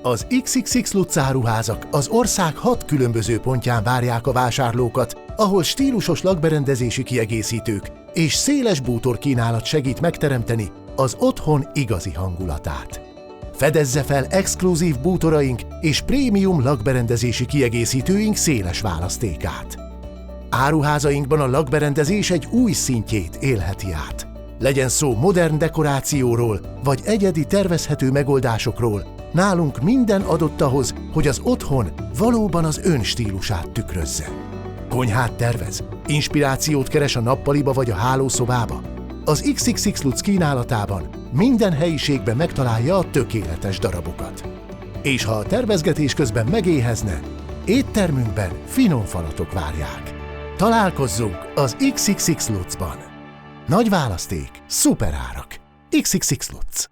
Az XXX Lutz áruházak az ország 6 különböző pontján várják a vásárlókat, ahol stílusos lakberendezési kiegészítők és széles bútorkínálat segít megteremteni az otthon igazi hangulatát. Fedezze fel exkluzív bútoraink és prémium lakberendezési kiegészítőink széles választékát. Áruházainkban a lakberendezés egy új szintjét élheti át. Legyen szó modern dekorációról vagy egyedi tervezhető megoldásokról, nálunk minden adott ahhoz, hogy az otthon valóban az ön stílusát tükrözze. Konyhát tervez? Inspirációt keres a nappaliba vagy a hálószobába? Az XXX Lutz kínálatában minden helyiségben megtalálja a tökéletes darabokat. És ha a tervezgetés közben megéhezne, éttermünkben finom falatok várják. Találkozzunk az XXX Lutzban! Nagy választék, szuper árak. XXX Lutz.